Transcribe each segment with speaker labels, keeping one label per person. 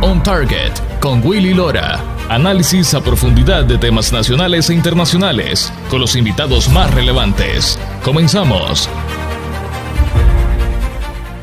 Speaker 1: On Target con Willy Lora. Análisis a profundidad de temas nacionales e internacionales con los invitados más relevantes. Comenzamos.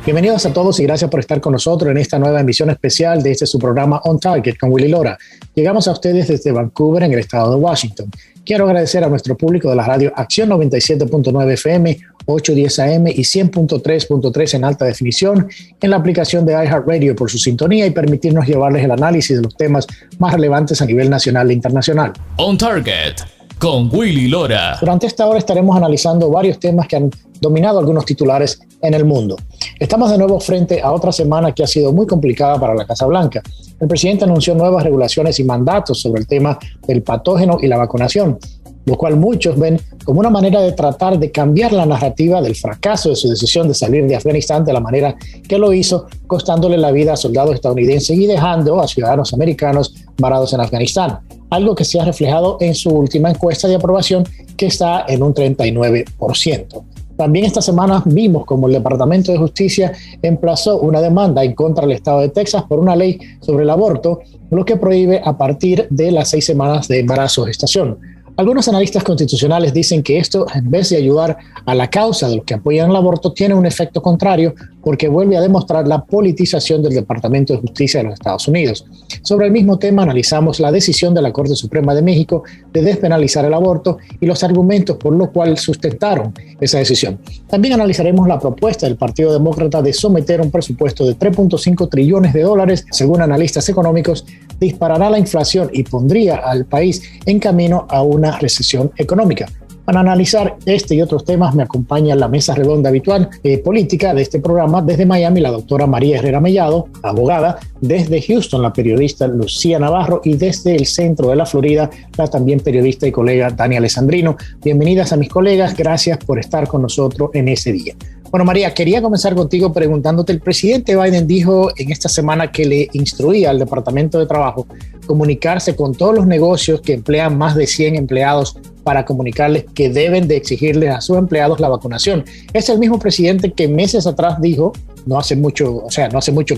Speaker 2: Bienvenidos a todos y gracias por estar con nosotros en esta nueva emisión especial de su programa On Target con Willy Lora. Llegamos a ustedes desde Vancouver, en el estado de Washington. Quiero agradecer a nuestro público de la radio Acción 97.9 FM, 810 AM y 100.3.3 en alta definición, en la aplicación de iHeartRadio por su sintonía y permitirnos llevarles el análisis de los temas más relevantes a nivel nacional e internacional.
Speaker 1: On Target con Willy Lora.
Speaker 2: Durante esta hora estaremos analizando varios temas que han dominado algunos titulares en el mundo. Estamos de nuevo frente a otra semana que ha sido muy complicada para la Casa Blanca. El presidente anunció nuevas regulaciones y mandatos sobre el tema del patógeno y la vacunación, lo cual muchos ven como una manera de tratar de cambiar la narrativa del fracaso de su decisión de salir de Afganistán de la manera que lo hizo, costándole la vida a soldados estadounidenses y dejando a ciudadanos americanos varados en Afganistán, algo que se ha reflejado en su última encuesta de aprobación, que está en un 39%. También esta semana vimos como el Departamento de Justicia emplazó una demanda en contra del estado de Texas por una ley sobre el aborto, lo que prohíbe a partir de las 6 semanas de embarazo o gestación. Algunos analistas constitucionales dicen que esto, en vez de ayudar a la causa de los que apoyan el aborto, tiene un efecto contrario porque vuelve a demostrar la politización del Departamento de Justicia de los Estados Unidos. Sobre el mismo tema analizamos la decisión de la Corte Suprema de México de despenalizar el aborto y los argumentos por los cuales sustentaron esa decisión. También analizaremos la propuesta del Partido Demócrata de someter un presupuesto de $3.5 trillones, según analistas económicos, disparará la inflación y pondría al país en camino a una recesión económica. Para analizar este y otros temas me acompaña en la mesa redonda habitual política de este programa desde Miami la doctora María Herrera Mellado, abogada, desde Houston la periodista Lucía Navarro y desde el centro de la Florida la también periodista y colega Dani Alessandrino. Bienvenidas a mis colegas, gracias por estar con nosotros en ese día. Bueno, María, quería comenzar contigo preguntándote, el presidente Biden dijo en esta semana que le instruía al Departamento de Trabajo comunicarse con todos los negocios que emplean más de 100 empleados para comunicarles que deben de exigirles a sus empleados la vacunación. Es el mismo presidente que meses atrás dijo, no hace mucho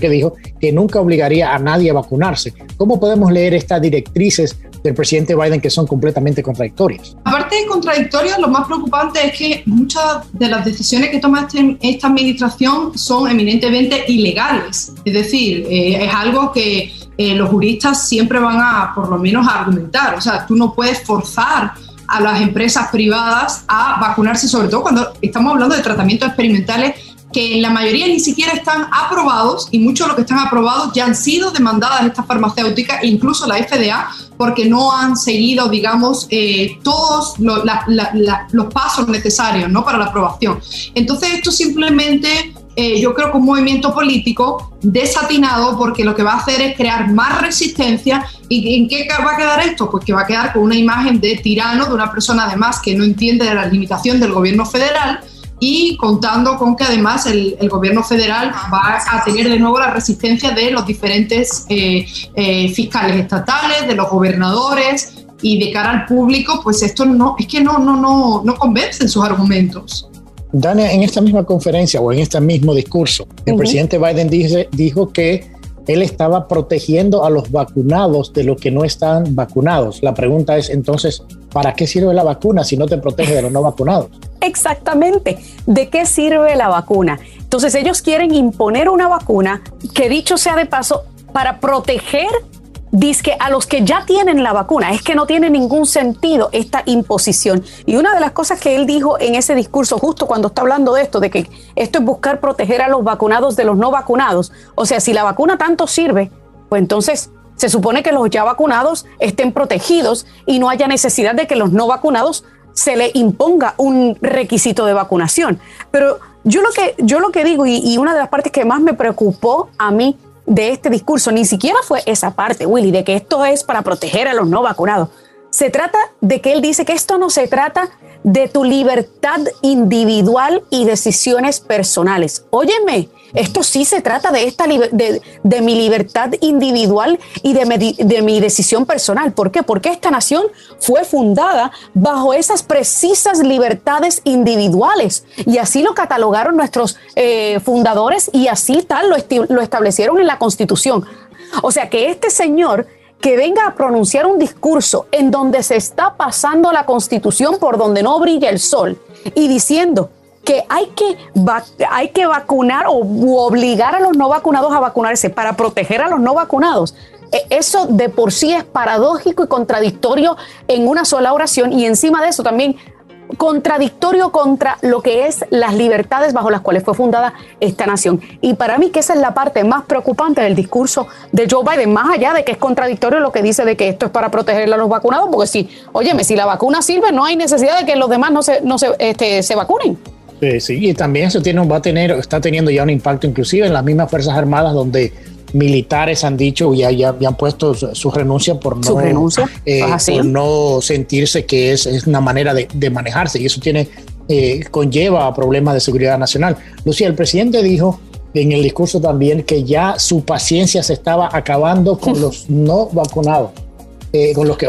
Speaker 2: que dijo, que nunca obligaría a nadie a vacunarse. ¿Cómo podemos leer estas directrices del presidente Biden que son completamente contradictorias?
Speaker 3: Aparte de contradictorias, lo más preocupante es que muchas de las decisiones que toma esta administración son eminentemente ilegales. Es decir, es algo que los juristas siempre van a, por lo menos, a argumentar. O sea, tú no puedes forzar a las empresas privadas a vacunarse, sobre todo cuando estamos hablando de tratamientos experimentales que en la mayoría ni siquiera están aprobados, y muchos de los que están aprobados ya han sido demandadas estas farmacéuticas e incluso la FDA porque no han seguido, digamos, todos los pasos necesarios, ¿no?, para la aprobación. Entonces esto simplemente yo creo que un movimiento político desatinado, porque lo que va a hacer es crear más resistencia. ¿Y en qué va a quedar esto? Pues que va a quedar con una imagen de tirano, de una persona además que no entiende de la limitación del gobierno federal, y contando con que además el gobierno federal va a tener de nuevo la resistencia de los diferentes fiscales estatales, de los gobernadores, y de cara al público, pues esto no convencen sus argumentos.
Speaker 2: Dania, en esta misma conferencia o en este mismo discurso, el presidente Biden dijo que él estaba protegiendo a los vacunados de los que no están vacunados. La pregunta es entonces, ¿para qué sirve la vacuna si no te protege de los no vacunados?
Speaker 4: Exactamente. ¿De qué sirve la vacuna? Entonces ellos quieren imponer una vacuna que, dicho sea de paso, para proteger dizque a los que ya tienen la vacuna. Es que no tiene ningún sentido esta imposición. Y una de las cosas que él dijo en ese discurso, justo cuando está hablando de esto, de que esto es buscar proteger a los vacunados de los no vacunados. O sea, si la vacuna tanto sirve, pues entonces se supone que los ya vacunados estén protegidos y no haya necesidad de que los no vacunados se le imponga un requisito de vacunación. Pero yo lo que digo, y una de las partes que más me preocupó a mí de este discurso, ni siquiera fue esa parte, Willy, de que esto es para proteger a los no vacunados. Se trata de que él dice que esto no se trata de tu libertad individual y decisiones personales. Óyeme, esto sí se trata de de mi libertad individual y de mi decisión personal. ¿Por qué? Porque esta nación fue fundada bajo esas precisas libertades individuales, y así lo catalogaron nuestros fundadores, y así tal lo establecieron en la Constitución. O sea, que este señor que venga a pronunciar un discurso en donde se está pasando la Constitución por donde no brilla el sol y diciendo que hay que vacunar o obligar a los no vacunados a vacunarse para proteger a los no vacunados. Eso de por sí es paradójico y contradictorio en una sola oración, y encima de eso también contradictorio contra lo que es las libertades bajo las cuales fue fundada esta nación. Y para mí que esa es la parte más preocupante del discurso de Joe Biden, más allá de que es contradictorio lo que dice de que esto es para proteger a los vacunados, porque si la vacuna sirve, no hay necesidad de que los demás se vacunen.
Speaker 2: Sí, y también eso está teniendo ya un impacto inclusive en las mismas Fuerzas Armadas, donde militares han dicho ya han puesto su renuncia por no sentirse que es una manera de manejarse, y eso conlleva problemas de seguridad nacional. Lucía, el presidente dijo en el discurso también que ya su paciencia se estaba acabando con los no vacunados, con los que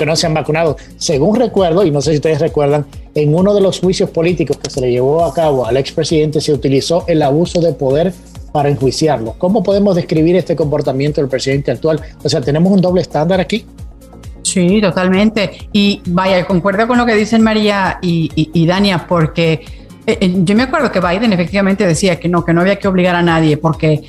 Speaker 2: no se han vacunado. Según recuerdo, y no sé si ustedes recuerdan, en uno de los juicios políticos que se le llevó a cabo al expresidente se utilizó el abuso de poder para enjuiciarlo. ¿Cómo podemos describir este comportamiento del presidente actual? O sea, ¿tenemos un doble estándar aquí?
Speaker 5: Sí, totalmente. Y vaya, concuerdo con lo que dicen María y Dania, porque yo me acuerdo que Biden efectivamente decía que no había que obligar a nadie porque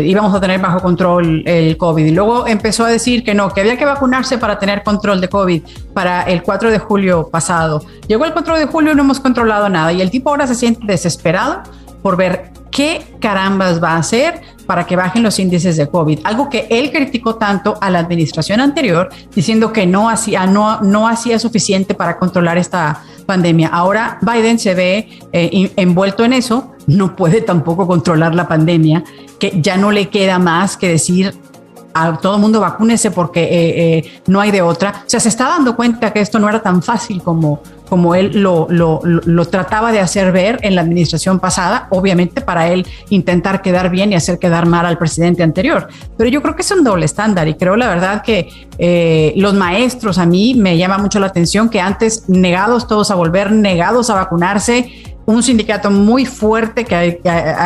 Speaker 5: íbamos a tener bajo control el COVID. Y luego empezó a decir que había que vacunarse para tener control de COVID para el 4 de julio pasado. Llegó el 4 de julio y no hemos controlado nada. Y el tipo ahora se siente desesperado por ver qué carambas va a hacer para que bajen los índices de COVID. Algo que él criticó tanto a la administración anterior, diciendo que no hacía suficiente para controlar esta pandemia. Ahora Biden se ve envuelto en eso, no puede tampoco controlar la pandemia, que ya no le queda más que decir a todo el mundo vacúnese porque no hay de otra. O sea, se está dando cuenta que esto no era tan fácil como él lo trataba de hacer ver en la administración pasada, obviamente para él intentar quedar bien y hacer quedar mal al presidente anterior. Pero yo creo que es un doble estándar, y creo la verdad que los maestros, a mí me llama mucho la atención que antes negados todos a volver, negados a vacunarse, un sindicato muy fuerte que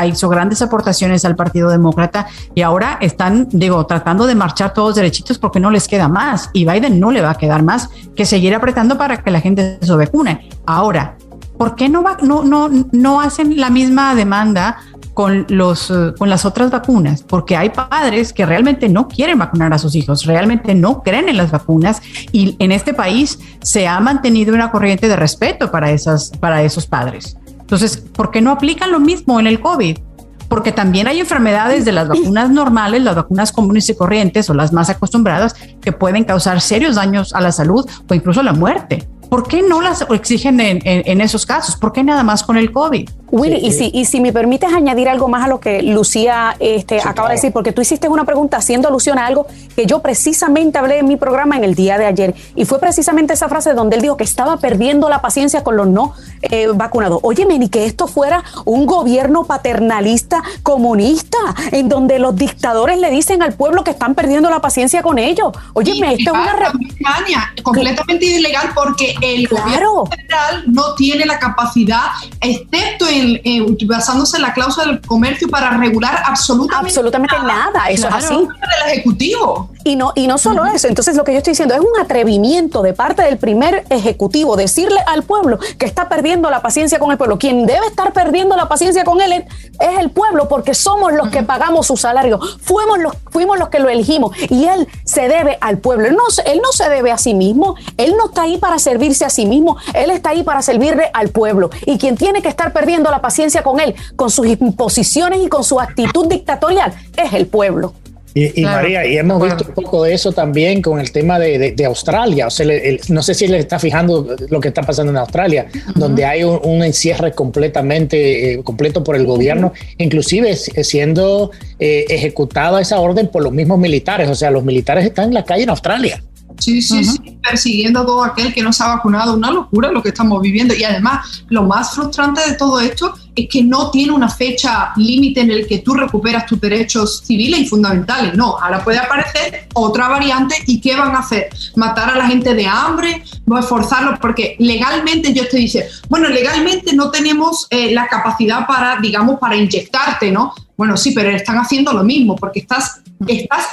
Speaker 5: hizo grandes aportaciones al Partido Demócrata, y ahora están, tratando de marchar todos derechitos porque no les queda más, y Biden no le va a quedar más que seguir apretando para que la gente se vacune. Ahora, ¿por qué no hacen la misma demanda con las otras vacunas? Porque hay padres que realmente no quieren vacunar a sus hijos, realmente no creen en las vacunas, y en este país se ha mantenido una corriente de respeto para esos padres. Entonces, ¿por qué no aplican lo mismo en el COVID? Porque también hay enfermedades de las vacunas normales, las vacunas comunes y corrientes o las más acostumbradas, que pueden causar serios daños a la salud o incluso la muerte. ¿Por qué no las exigen en esos casos? ¿Por qué nada más con el COVID?
Speaker 4: Willy, sí. y si me permites añadir algo más a lo que Lucía acaba de decir, porque tú hiciste una pregunta haciendo alusión a algo que yo precisamente hablé en mi programa en el día de ayer, y fue precisamente esa frase donde él dijo que estaba perdiendo la paciencia con los no vacunados. Óyeme, ni que esto fuera un gobierno paternalista comunista, en donde los dictadores le dicen al pueblo que están perdiendo la paciencia con ellos. Óyeme, esto es una
Speaker 3: completamente ilegal, porque el gobierno federal no tiene la capacidad, excepto basándose en la cláusula del comercio, para regular absolutamente nada.
Speaker 4: Eso es así.
Speaker 3: Del Ejecutivo.
Speaker 4: Y no solo eso. Entonces, lo que yo estoy diciendo es un atrevimiento de parte del primer ejecutivo decirle al pueblo que está perdiendo la paciencia con el pueblo. Quien debe estar perdiendo la paciencia con él es el pueblo, porque somos los que pagamos su salario. Fuimos los que lo elegimos, y él se debe al pueblo. Él no se debe a sí mismo. Él no está ahí para servirse a sí mismo. Él está ahí para servirle al pueblo. Y quien tiene que estar perdiendo la paciencia con él, con sus imposiciones y con su actitud dictatorial, es el pueblo.
Speaker 2: Y claro, María, y hemos visto un poco de eso también con el tema de Australia. O sea, no sé si le está fijando lo que está pasando en Australia, donde hay un encierre completo por el gobierno, inclusive siendo ejecutada esa orden por los mismos militares. O sea, los militares están en la calle en Australia.
Speaker 3: Sí, persiguiendo a todo aquel que no se ha vacunado. Una locura lo que estamos viviendo. Y además, lo más frustrante de todo esto es que no tiene una fecha límite en el que tú recuperas tus derechos civiles y fundamentales. No, ahora puede aparecer otra variante. ¿Y qué van a hacer? ¿Matar a la gente de hambre? forzarlo, porque legalmente ellos te dicen, bueno, legalmente no tenemos la capacidad para inyectarte, ¿no? Bueno, sí, pero están haciendo lo mismo, porque estás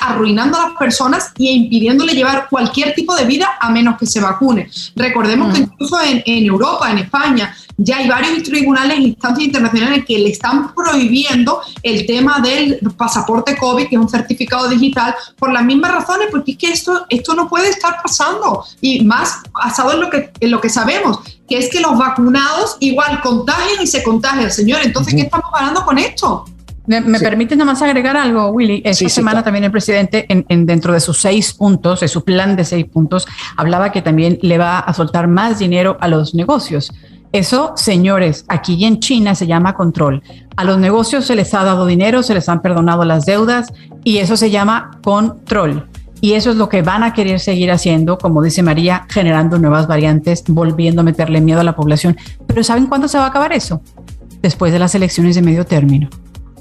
Speaker 3: arruinando a las personas y impidiéndole llevar cualquier tipo de vida a menos que se vacune. Recordemos que incluso en Europa, en España, ya hay varios tribunales e instancias internacionales que le están prohibiendo el tema del pasaporte COVID, que es un certificado digital, por las mismas razones, porque es que esto no puede estar pasando, y más basado en lo que sabemos, que es que los vacunados igual contagian y se contagian, señor. Entonces, ¿qué estamos hablando con esto?
Speaker 5: ¿Me permites nada más agregar algo, Willy? Esta semana también el presidente, dentro de sus 6 puntos, de su plan de 6 puntos, hablaba que también le va a soltar más dinero a los negocios. Eso, señores, aquí en China se llama control. A los negocios se les ha dado dinero, se les han perdonado las deudas, y eso se llama control. Y eso es lo que van a querer seguir haciendo, como dice María, generando nuevas variantes, volviendo a meterle miedo a la población. Pero ¿saben cuándo se va a acabar eso? Después de las elecciones de medio término.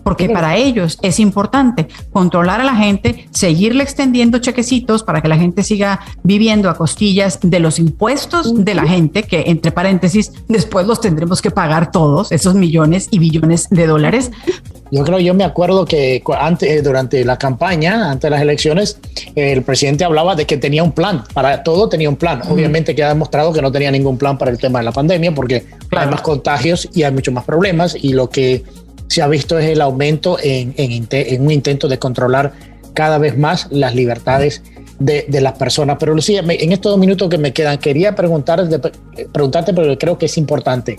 Speaker 5: Porque para ellos es importante controlar a la gente, seguirle extendiendo chequecitos para que la gente siga viviendo a costillas de los impuestos de la gente, que entre paréntesis, después los tendremos que pagar todos, esos millones y billones de dólares.
Speaker 2: Yo me acuerdo que durante la campaña, antes de las elecciones, el presidente hablaba de que tenía un plan, para todo tenía un plan. Obviamente que ha demostrado que no tenía ningún plan para el tema de la pandemia, porque hay más contagios y hay muchos más problemas, y lo que se ha visto es el aumento en un intento de controlar cada vez más las libertades de las personas. Pero Lucía, en estos 2 minutos que me quedan, quería preguntarte, pero creo que es importante.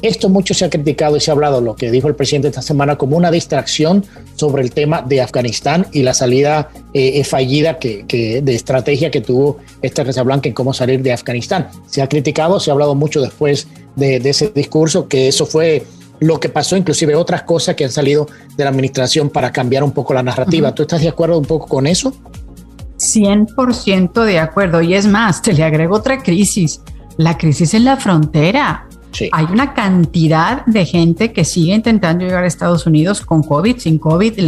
Speaker 2: Esto mucho se ha criticado y se ha hablado, lo que dijo el presidente esta semana, como una distracción sobre el tema de Afganistán y la salida fallida de estrategia que tuvo esta Casa Blanca en cómo salir de Afganistán. Se ha criticado, se ha hablado mucho después de ese discurso, que eso fue lo que pasó, inclusive otras cosas que han salido de la administración para cambiar un poco la narrativa. ¿Tú estás de acuerdo un poco con eso?
Speaker 5: 100% de acuerdo. Y es más, te le agrego otra crisis, la crisis en la frontera. Sí. Hay una cantidad de gente que sigue intentando llegar a Estados Unidos con COVID, sin COVID,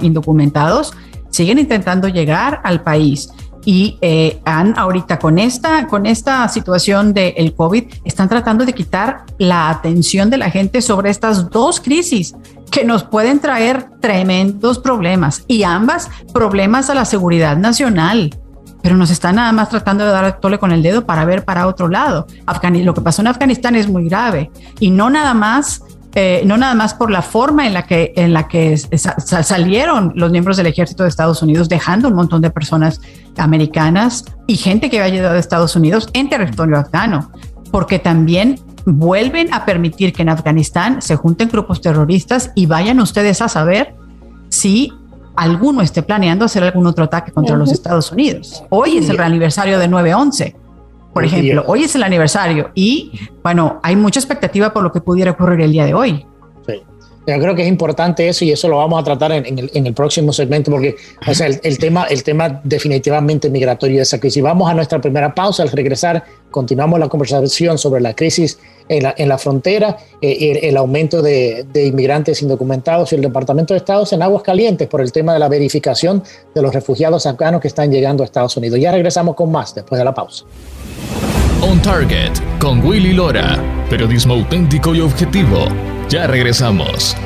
Speaker 5: indocumentados, siguen intentando llegar al país. Y ahorita con esta situación del COVID, están tratando de quitar la atención de la gente sobre estas 2 crisis que nos pueden traer tremendos problemas, y ambas problemas a la seguridad nacional. Pero nos están nada más tratando de dar el tole con el dedo para ver para otro lado. Lo que pasó en Afganistán es muy grave, y no nada más por la forma en la que salieron los miembros del ejército de Estados Unidos, dejando un montón de personas americanas y gente que había llegado a Estados Unidos en territorio afgano, porque también vuelven a permitir que en Afganistán se junten grupos terroristas, y vayan ustedes a saber si alguno esté planeando hacer algún otro ataque contra los Estados Unidos. Hoy es el aniversario de 9/11. Por ejemplo, hoy es el aniversario, y bueno, hay mucha expectativa por lo que pudiera ocurrir el día de hoy.
Speaker 2: Sí. Yo creo que es importante eso, y eso lo vamos a tratar en el próximo segmento, porque o sea, el tema definitivamente migratorio de esa crisis. Vamos a nuestra primera pausa. Al regresar, continuamos la conversación sobre la crisis en la frontera, el aumento de inmigrantes indocumentados y el Departamento de Estado en aguas calientes por el tema de la verificación de los refugiados afganos que están llegando a Estados Unidos. Ya regresamos con más después de la pausa.
Speaker 1: On Target con Willy Lora. Periodismo auténtico y objetivo. Ya regresamos.